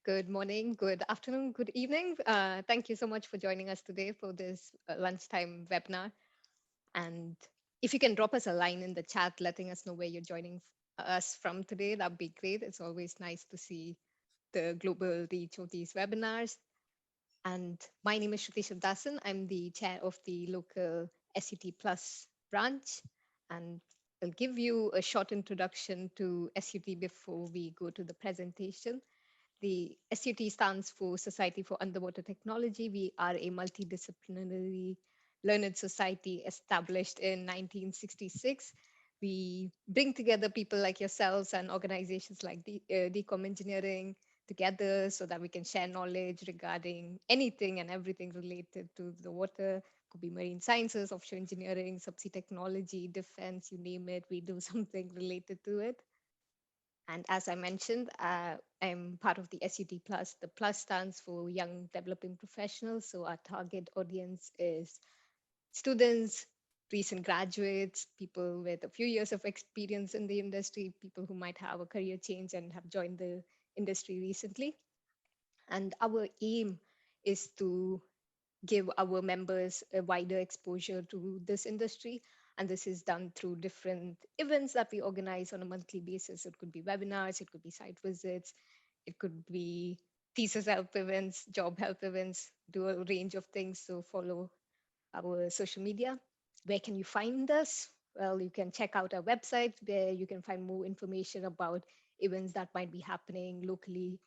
Good morning, good afternoon, good evening. Thank you so much for joining us today for this lunchtime webinar. And if you can drop us a line in the chat letting us know where you're joining us from today, that'd be great. It's always nice to see the global reach of these webinars. And my name is Shruti Shivdasan. I'm the chair of the local SUT Plus branch. And I'll give you a short introduction to SUT before we go to the presentation. The SUT stands for Society for Underwater Technology. We are a multidisciplinary learned society established in 1966. We bring together people like yourselves and organizations like Decom Engineering together so that we can share knowledge regarding anything and everything related to the water. Could be marine sciences, offshore engineering, subsea technology, defense, you name it. We do something related to it. And as I mentioned, I'm part of the SUT Plus. The Plus stands for Young Developing Professionals. So our target audience is students, recent graduates, people with a few years of experience in the industry, people who might have a career change and have joined the industry recently. And our aim is to give our members a wider exposure to this industry. And this is done through different events that we organize on a monthly basis. It could be webinars, it could be site visits, it could be thesis help events, job help events, do a range of things. So follow our social media. Where can you find us? Well, you can check out our website where you can find more information about events that might be happening locally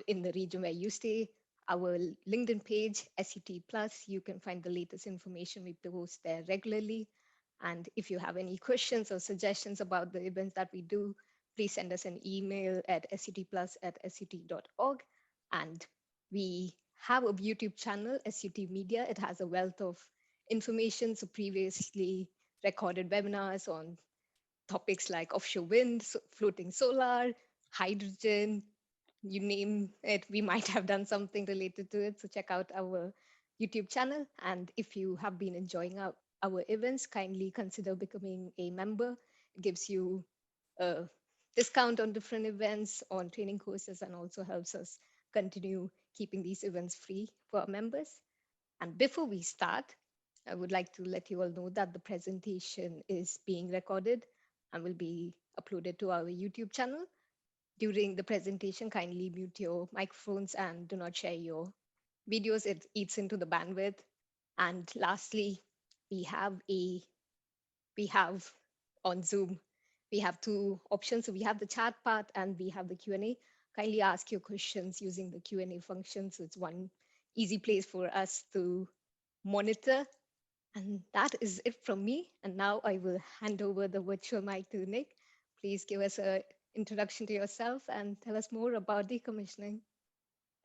in the region where you stay. Our LinkedIn page, SET Plus, you can find the latest information. We post there regularly. And if you have any questions or suggestions about the events that we do, please send us an email at sutplus@sut.org. And we have a YouTube channel, SUT Media. It has a wealth of information. So previously recorded webinars on topics like offshore wind, floating solar, hydrogen, you name it, we might have done something related to it. So check out our YouTube channel. And if you have been enjoying our events, kindly consider becoming a member. It gives you a discount on different events, on training courses, and also helps us continue keeping these events free for our members. And before we start, I would like to let you all know that the presentation is being recorded and will be uploaded to our YouTube channel. During the presentation, kindly mute your microphones and do not share your videos. It eats into the bandwidth. And lastly, we have a we have on Zoom, we have two options. So we have the chat part and we have the Q&A. Kindly ask your questions using the Q&A function. So it's one easy place for us to monitor. And that is it from me. And now I will hand over the virtual mic to Nick. Please give us an introduction to yourself and tell us more about decommissioning.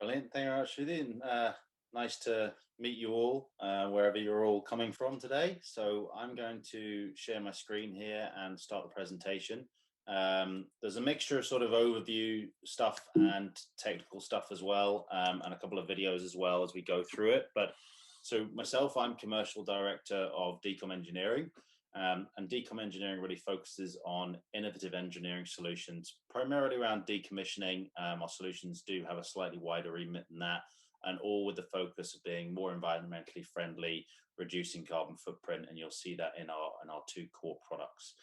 Brilliant. Thank you very much, Shruti. Nice to meet you all, wherever you're all coming from today. So I'm going to share my screen here and start the presentation. There's a mixture of sort of overview stuff and technical stuff as well, and a couple of videos as well as we go through it. But so myself, I'm commercial director of Decom Engineering. And Decom Engineering really focuses on innovative engineering solutions, primarily around decommissioning. Our solutions do have a slightly wider remit than that, and all with the focus of being more environmentally friendly, reducing carbon footprint, and you'll see that in our two core products.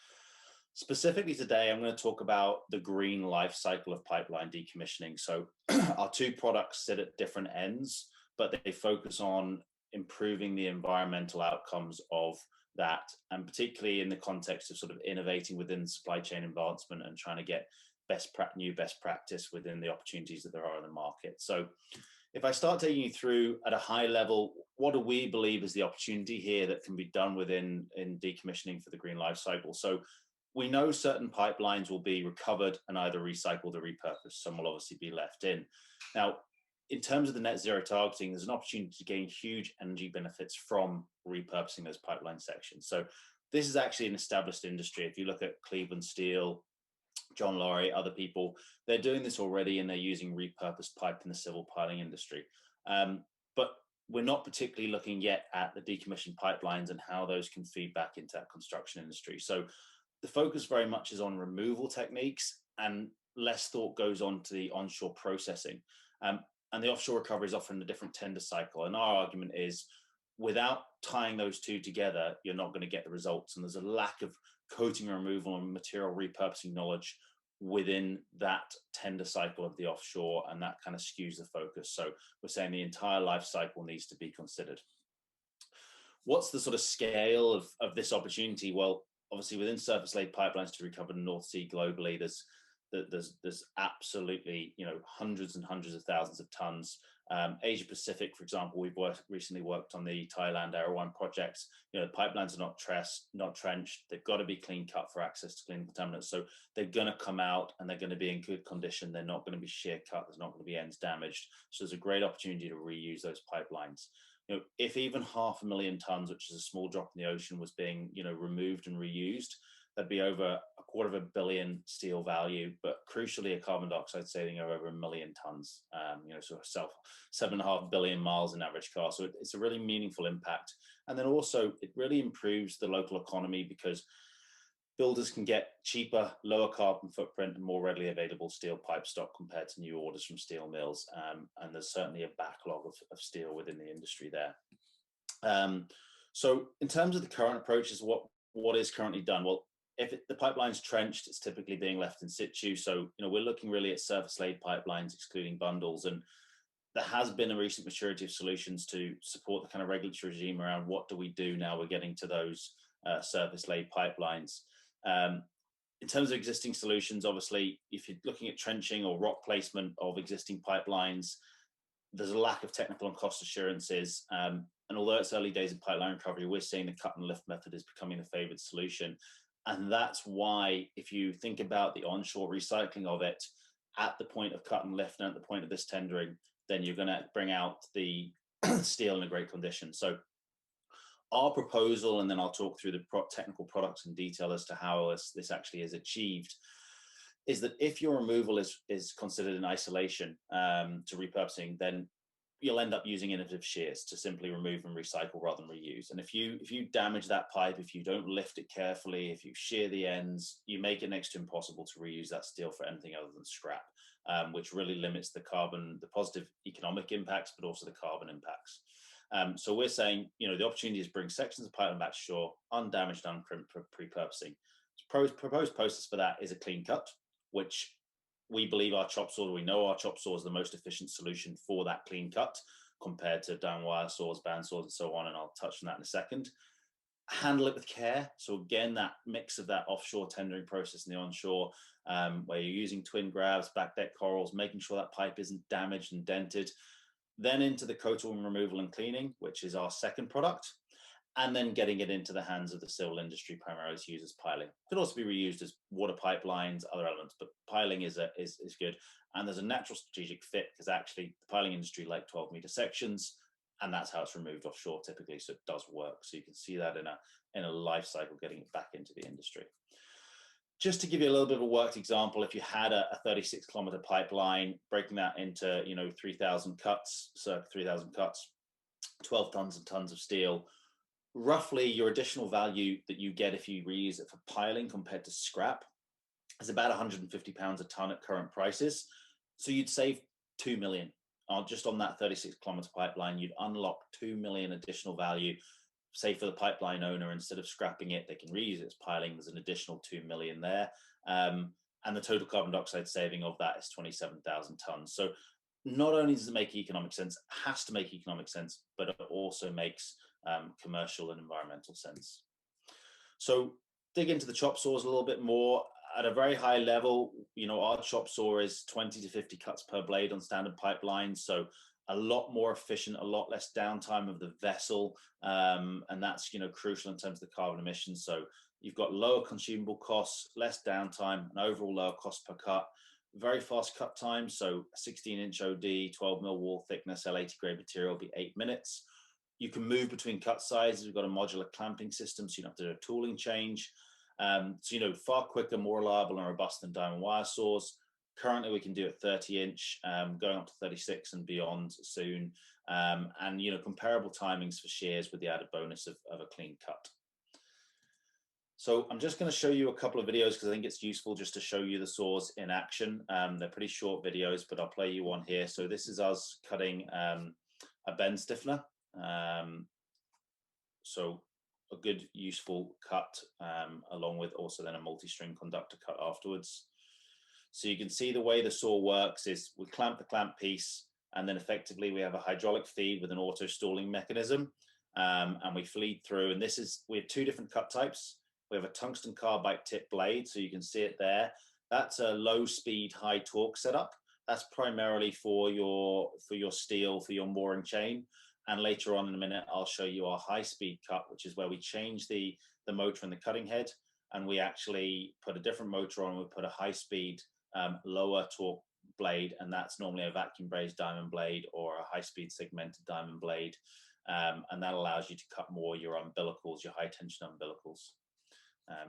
Specifically today, I'm going to talk about the green life cycle of pipeline decommissioning. So our two products sit at different ends, but they focus on improving the environmental outcomes of that, and particularly in the context of sort of innovating within supply chain advancement and trying to get new best practice within the opportunities that there are in the market. So if I start taking you through at a high level, what do we believe is the opportunity here that can be done in decommissioning for the green life cycle? So we know certain pipelines will be recovered and either recycled or repurposed. Some will obviously be left in. Now, in terms of the net zero targeting, there's an opportunity to gain huge energy benefits from repurposing those pipeline sections. So this is actually an established industry. If you look at Cleveland Steel, John Laurie, other people, they're doing this already, and they're using repurposed pipe in the civil piling industry. But we're not particularly looking yet at the decommissioned pipelines and how those can feed back into that construction industry. So the focus very much is on removal techniques, and less thought goes on to the onshore processing. And the offshore recovery is often a different tender cycle. And our argument is, without tying those two together, you're not going to get the results. And there's a lack of coating removal and material repurposing knowledge within that tender cycle of the offshore, and that kind of skews the focus. So we're saying the entire life cycle needs to be considered. What's the sort of scale of this opportunity? Well, obviously within surface laid pipelines to recover the North Sea globally, there's absolutely, you know, hundreds and hundreds of thousands of tons. Asia Pacific, for example, we've recently worked on the Thailand Erawan projects. You know, the pipelines are not trenched. They've got to be clean cut for access to clean contaminants. So they're going to come out and they're going to be in good condition. They're not going to be shear cut. There's not going to be ends damaged. So there's a great opportunity to reuse those pipelines. You know, if even 500,000 tons, which is a small drop in the ocean, was being, you know, removed and reused, that'd be over $250 million steel value, but crucially a carbon dioxide saving of over 1 million tons. You know, so 7.5 billion miles in average car. So it's a really meaningful impact. And then also it really improves the local economy because builders can get cheaper, lower carbon footprint and more readily available steel pipe stock compared to new orders from steel mills. And there's certainly a backlog of steel within the industry there. So in terms of the current approaches, what is currently done? Well, if the pipeline's trenched, it's typically being left in situ. So, you know, we're looking really at surface laid pipelines, excluding bundles. And there has been a recent maturity of solutions to support the kind of regulatory regime around what do we do now we're getting to those surface laid pipelines. In terms of existing solutions, obviously, if you're looking at trenching or rock placement of existing pipelines, there's a lack of technical and cost assurances. And although it's early days of pipeline recovery, we're seeing the cut and lift method is becoming the favored solution. And that's why, if you think about the onshore recycling of it at the point of cut and lift and at the point of this tendering, then you're going to bring out the steel in a great condition. So our proposal, and then I'll talk through the technical products in detail as to how this actually is achieved, is that if your removal is considered in isolation to repurposing, then you'll end up using innovative shears to simply remove and recycle rather than reuse. And if you damage that pipe, if you don't lift it carefully, if you shear the ends, you make it next to impossible to reuse that steel for anything other than scrap, which really limits the positive economic impacts, but also the carbon impacts. So we're saying, you know, the opportunity is bring sections of pipeline back to shore, undamaged, uncrimped for repurposing. Proposed process for that is a clean cut, which we believe we know our chop saw is the most efficient solution for that clean cut compared to down wire saws, band saws, and so on. And I'll touch on that in a second. Handle it with care. So again, that mix of that offshore tendering process and the onshore, where you're using twin grabs, back deck corals, making sure that pipe isn't damaged and dented. Then into the coating removal and cleaning, which is our second product. And then getting it into the hands of the civil industry, primarily to use as piling. It could also be reused as water pipelines, other elements, but piling is good. And there's a natural strategic fit because actually the piling industry like 12-meter sections, and that's how it's removed offshore typically. So it does work. So you can see that in a life cycle, getting it back into the industry. Just to give you a little bit of a worked example, if you had a 36-kilometer pipeline, breaking that into 3,000 cuts, circa 3,000 cuts, 12 tons and tons of steel. Roughly your additional value that you get if you reuse it for piling compared to scrap is about 150 pounds a ton at current prices. So you'd save 2 million just on that 36-kilometer pipeline. You'd unlock 2 million additional value. Say for the pipeline owner, instead of scrapping it, they can reuse it as piling. There's an additional 2 million there. And the total carbon dioxide saving of that is 27,000 tons. So not only does it make economic sense, it has to make economic sense, but it also makes commercial and environmental sense. So dig into the chop saws a little bit more. At a very high level, our chop saw is 20 to 50 cuts per blade on standard pipelines. So a lot more efficient, a lot less downtime of the vessel. And that's, crucial in terms of the carbon emissions. So you've got lower consumable costs, less downtime, and overall lower cost per cut. Very fast cut time. So 16-inch OD, 12 mil wall thickness, L80 grade material will be 8 minutes. You can move between cut sizes. We've got a modular clamping system, so you don't have to do a tooling change. Far quicker, more reliable and robust than diamond wire saws. Currently, we can do it 30-inch, going up to 36 and beyond soon. And comparable timings for shears with the added bonus of a clean cut. So I'm just going to show you a couple of videos because I think it's useful just to show you the saws in action. They're pretty short videos, but I'll play you one here. So this is us cutting a bend stiffener. So a good useful cut, along with also then a multi-string conductor cut afterwards. So you can see the way the saw works is we clamp the clamp piece, and then effectively we have a hydraulic feed with an auto stalling mechanism, and we feed through. And we have two different cut types. We have a tungsten carbide tip blade, so you can see it there. That's a low speed, high torque setup. That's primarily for your steel, for your mooring chain. And later on in a minute, I'll show you our high speed cut, which is where we change the motor in the cutting head, and we actually put a different motor on. We put a high speed, lower torque blade, and that's normally a vacuum brazed diamond blade or a high speed segmented diamond blade. And that allows you to cut more your umbilicals, your high tension umbilicals.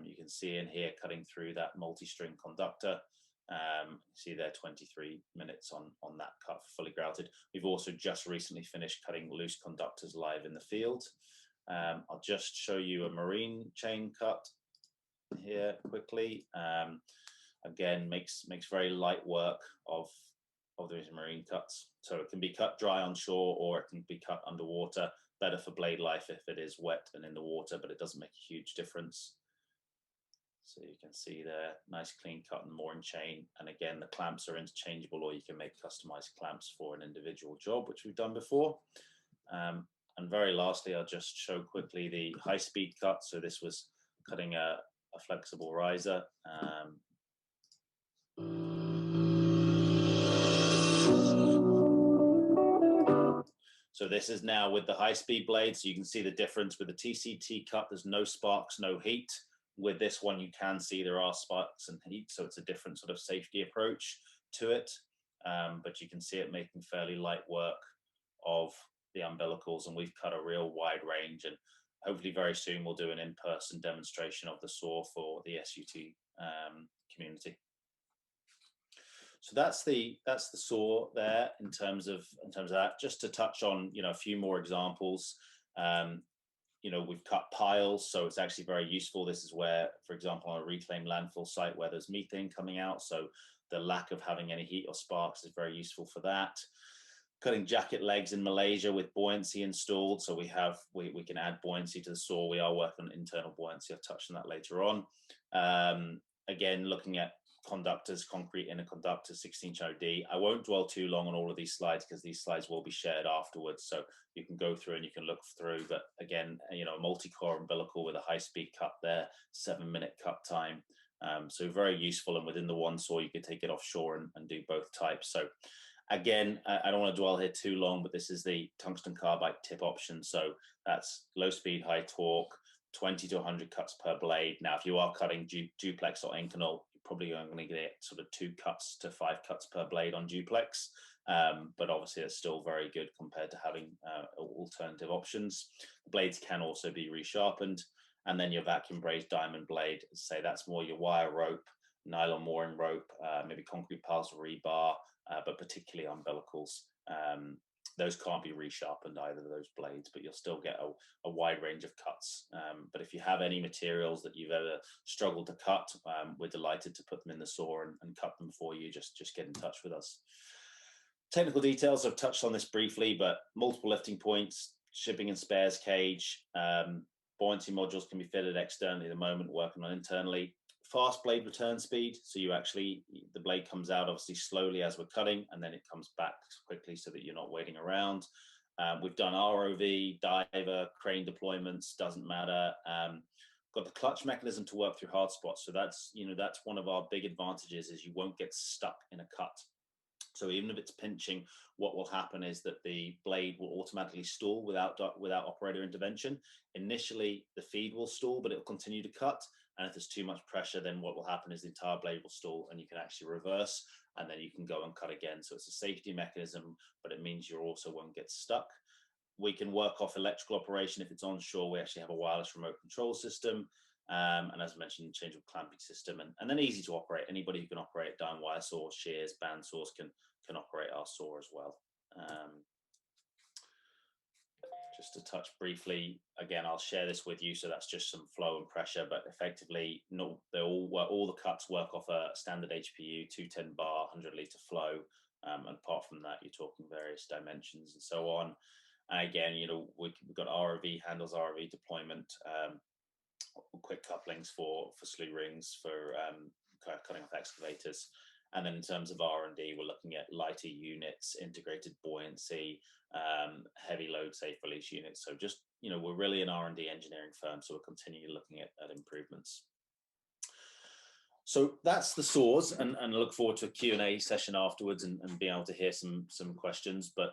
You can see in here cutting through that multi-string conductor. See there 23 minutes on that cut, fully grouted. We've also just recently finished cutting loose conductors live in the field. I'll just show you a marine chain cut here quickly. Again, makes very light work of those marine cuts. So it can be cut dry on shore, or it can be cut underwater. Better for blade life if it is wet and in the water, but it doesn't make a huge difference. So you can see there, nice clean cut and mooring chain. And again, the clamps are interchangeable, or you can make customized clamps for an individual job, which we've done before. And very lastly, I'll just show quickly the high speed cut. So this was cutting a flexible riser. So this is now with the high speed blade. So you can see the difference with the TCT cut. There's no sparks, no heat. With this one, you can see there are sparks and heat. So it's a different sort of safety approach to it. But you can see it making fairly light work of the umbilicals. And we've cut a real wide range. And hopefully very soon we'll do an in-person demonstration of the saw for the SUT community. So that's the saw there in terms of that. Just to touch on a few more examples. We've cut piles, so it's actually very useful. This is where, for example, on a reclaimed landfill site where there's methane coming out, so the lack of having any heat or sparks is very useful for that. Cutting jacket legs in Malaysia with buoyancy installed, so we can add buoyancy to the saw. We are working on internal buoyancy. I'll touch on that later on. Again, looking at conductors, concrete inner conductors, 16 channel D. I won't dwell too long on all of these slides because these slides will be shared afterwards, so you can go through and you can look through. But again, a multi-core umbilical with a high-speed cut there, 7-minute cut time. So very useful, and within the one saw you could take it offshore and do both types. So again, I don't want to dwell here too long, but this is the tungsten carbide tip option. So that's low speed, high torque, 20 to 100 cuts per blade. Now, if you are cutting duplex or Inconel, you're probably going to get sort of 2 cuts to 5 cuts per blade on duplex. But obviously, it's still very good compared to having alternative options. The blades can also be resharpened. And then your vacuum brazed diamond blade, say that's more your wire rope, nylon mooring rope, maybe concrete piles or rebar, but particularly umbilicals. Those can't be resharpened, either of those blades, but you'll still get a wide range of cuts. But if you have any materials that you've ever struggled to cut, we're delighted to put them in the saw and cut them for you. Just get in touch with us. Technical details, I've touched on this briefly, but multiple lifting points, shipping and spares cage, buoyancy modules can be fitted externally at the moment, working on internally. Fast blade return speed, so the blade comes out obviously slowly as we're cutting, and then it comes back quickly so that you're not waiting around. We've done ROV, diver, crane deployments, doesn't matter. Got the clutch mechanism to work through hard spots, so that's one of our big advantages, is you won't get stuck in a cut. So even if it's pinching, what will happen is that the blade will automatically stall without operator intervention. Initially, the feed will stall, but it will continue to cut. And if there's too much pressure, then what will happen is the entire blade will stall, and you can actually reverse, and then you can go and cut again. So it's a safety mechanism, but it means you also won't get stuck. We can work off electrical operation. If it's onshore, we actually have a wireless remote control system. And as I mentioned, changeable clamping system, and then easy to operate. Anybody who can operate down wire saws, shears, band saws can operate our saw as well. Just to touch briefly, again, I'll share this with you. So that's just some flow and pressure, but effectively, no, they all the cuts work off a standard HPU, 210 bar, 100 litre flow. And apart from that, you're talking various dimensions and so on. And again, we've got ROV handles, ROV deployment, quick couplings for slew rings, for cutting off excavators. And then in terms of R&D, we're looking at lighter units, integrated buoyancy, heavy load safe release units. So just, we're really an R&D engineering firm, so we're continually looking at improvements. So that's the saws, and I look forward to a Q&A session afterwards and being able to hear some questions. But,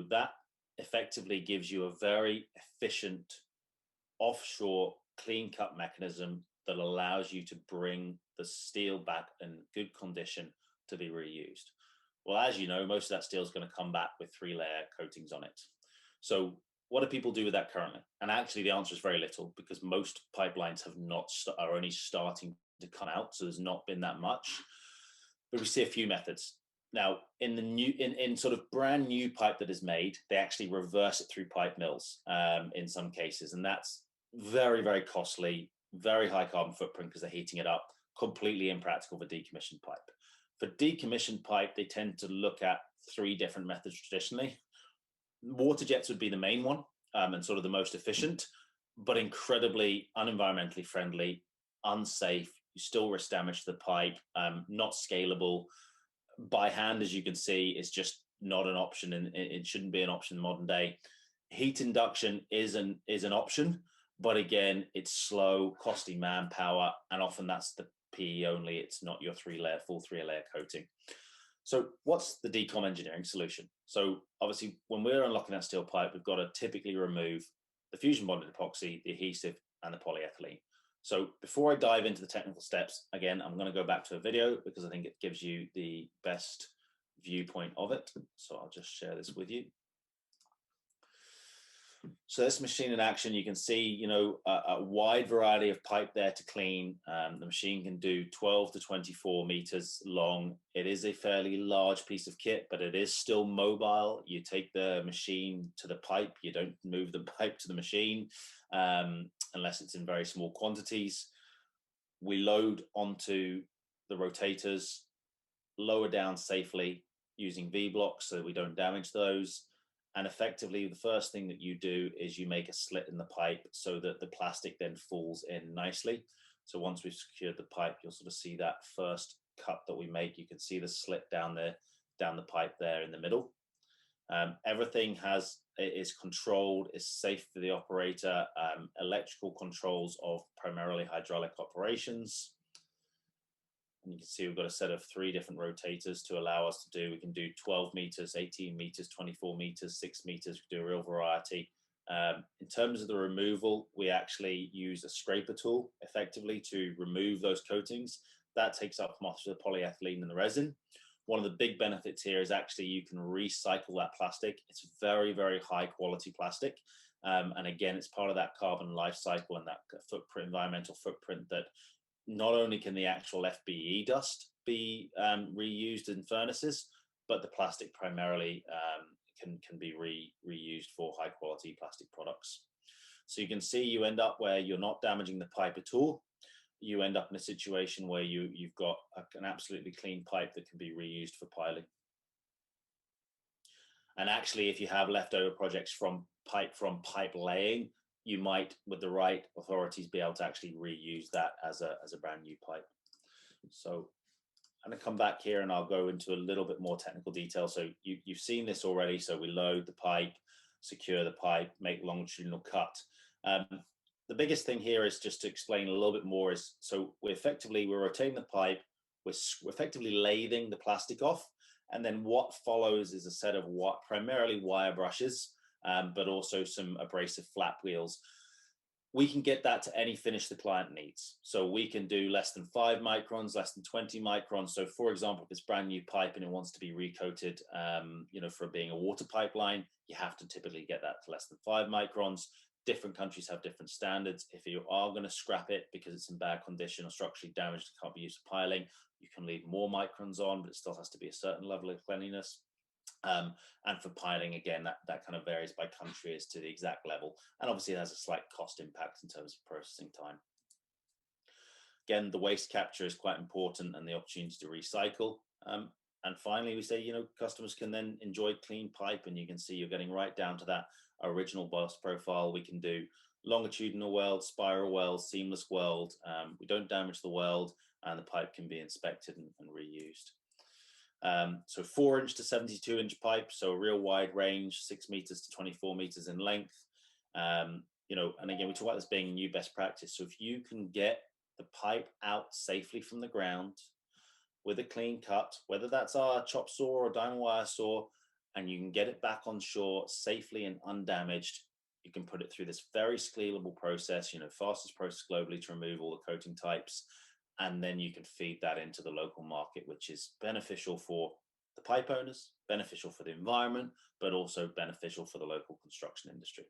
that effectively gives you a very efficient offshore clean cut mechanism that allows you to bring the steel back in good condition to be reused. Well, as you know, most of that steel is going to come back with 3-layer coatings on it. So what do people do with that currently? And actually the answer is very little, because most pipelines are only starting to come out. So there's not been that much, but we see a few methods. Now, in sort of brand new pipe that is made, they actually reverse it through pipe mills in some cases. And that's very, very costly, very high carbon footprint because they're heating it up, completely impractical for decommissioned pipe. For decommissioned pipe, they tend to look at 3 different methods traditionally. Water jets would be the main one, and sort of the most efficient, but incredibly unenvironmentally friendly, unsafe. You still risk damage to the pipe, not scalable. By hand, as you can see, is just not an option, and it shouldn't be an option in modern day. Heat induction is an option, but again, it's slow, costly manpower, and often that's the PE only. It's not your full 3-layer coating. So what's the decom engineering solution? So obviously, when we're unlocking that steel pipe, we've got to typically remove the fusion bonded epoxy, the adhesive, and the polyethylene. So before I dive into the technical steps, again, I'm going to go back to a video because I think it gives you the best viewpoint of it. So I'll just share this with you. So this machine in action, you can see, a wide variety of pipe there to clean. The machine can do 12 to 24 meters long. It is a fairly large piece of kit, but it is still mobile. You take the machine to the pipe. You don't move the pipe to the machine unless it's in very small quantities. We load onto the rotators, lower down safely using V-blocks so that we don't damage those. And effectively, the first thing that you do is you make a slit in the pipe so that the plastic then falls in nicely. So once we've secured the pipe, you'll sort of see that first cut that we make. You can see the slit down the pipe there in the middle. Everything is controlled, is safe for the operator. Electrical controls of primarily hydraulic operations. And you can see we've got a set of 3 different rotators to allow us to do. We can do 12 meters, 18 meters, 24 meters, 6 meters. We do a real variety. In terms of the removal, we actually use a scraper tool effectively to remove those coatings. That takes up much of the polyethylene and the resin. One of the big benefits here is actually you can recycle that plastic. It's very, very high quality plastic. And again, it's part of that carbon life cycle and that environmental footprint that not only can the actual FBE dust be reused in furnaces, but the plastic primarily can be reused for high quality plastic products. So you can see you end up where you're not damaging the pipe at all. You end up in a situation where you've got an absolutely clean pipe that can be reused for piling. And actually, if you have leftover projects from pipe laying, you might, with the right authorities, be able to actually reuse that as a brand new pipe. So I'm going to come back here and I'll go into a little bit more technical detail. So you've seen this already. So we load the pipe, secure the pipe, make longitudinal cut. The biggest thing here is just to explain a little bit more is, so we're rotating the pipe, we're effectively lathing the plastic off. And then what follows is a set of primarily wire brushes, but also some abrasive flap wheels. We can get that to any finish the client needs. So we can do less than 5 microns, less than 20 microns. So for example, if it's brand new pipe and it wants to be recoated, for being a water pipeline, you have to typically get that to less than 5 microns. Different countries have different standards. If you are going to scrap it because it's in bad condition or structurally damaged, can't be used for piling, you can leave more microns on, but it still has to be a certain level of cleanliness. And for piling, again, that kind of varies by country as to the exact level. And obviously it has a slight cost impact in terms of processing time. Again, the waste capture is quite important and the opportunity to recycle. And finally, we say, customers can then enjoy clean pipe, and you can see you're getting right down to that original BOS profile. We can do longitudinal weld, spiral weld, seamless weld. We don't damage the weld, and the pipe can be inspected and reused. So 4-inch to 72-inch pipe, so a real wide range, 6 meters to 24 meters in length. And again, we talk about this being new best practice. So if you can get the pipe out safely from the ground with a clean cut, whether that's our chop saw or diamond wire saw, and you can get it back on shore safely and undamaged, you can put it through this very scalable process, fastest process globally to remove all the coating types. And then you can feed that into the local market, which is beneficial for the pipe owners, beneficial for the environment, but also beneficial for the local construction industry.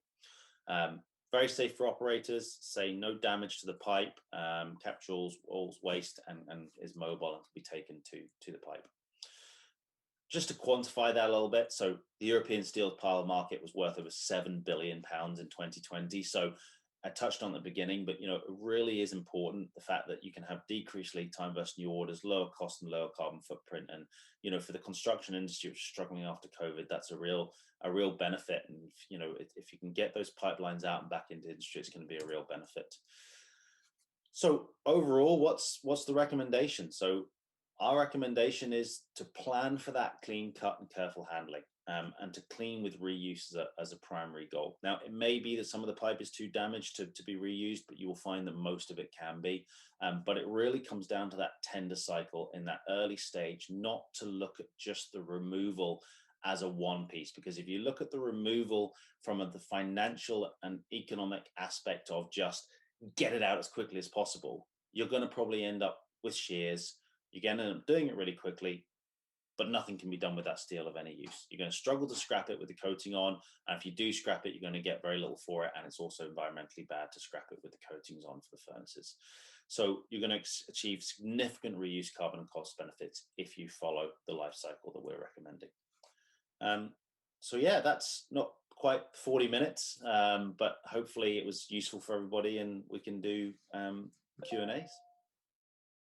Very safe for operators, say no damage to the pipe, captures all waste and is mobile and can be taken to the pipe. Just to quantify that a little bit, so the European steel pile market was worth over £7 billion in 2020. So I touched on at the beginning, but it really is important, the fact that you can have decreased lead time versus new orders, lower cost and lower carbon footprint. And for the construction industry, which is struggling after COVID, that's a real benefit. And if you can get those pipelines out and back into industry, it's going to be a real benefit. So overall, what's the recommendation? So our recommendation is to plan for that clean cut and careful handling, and to clean with reuse as a primary goal. Now, it may be that some of the pipe is too damaged to be reused, but you will find that most of it can be. But it really comes down to that tender cycle in that early stage, not to look at just the removal as a one piece, because if you look at the removal from the financial and economic aspect of just get it out as quickly as possible, you're going to probably end up with shears. You're going to end up doing it really quickly, but nothing can be done with that steel of any use. You're going to struggle to scrap it with the coating on, and if you do scrap it, you're going to get very little for it, and it's also environmentally bad to scrap it with the coatings on for the furnaces. So you're going to achieve significant reuse carbon and cost benefits if you follow the life cycle that we're recommending. So yeah, that's not quite 40 minutes, but hopefully it was useful for everybody, and we can do Q&As.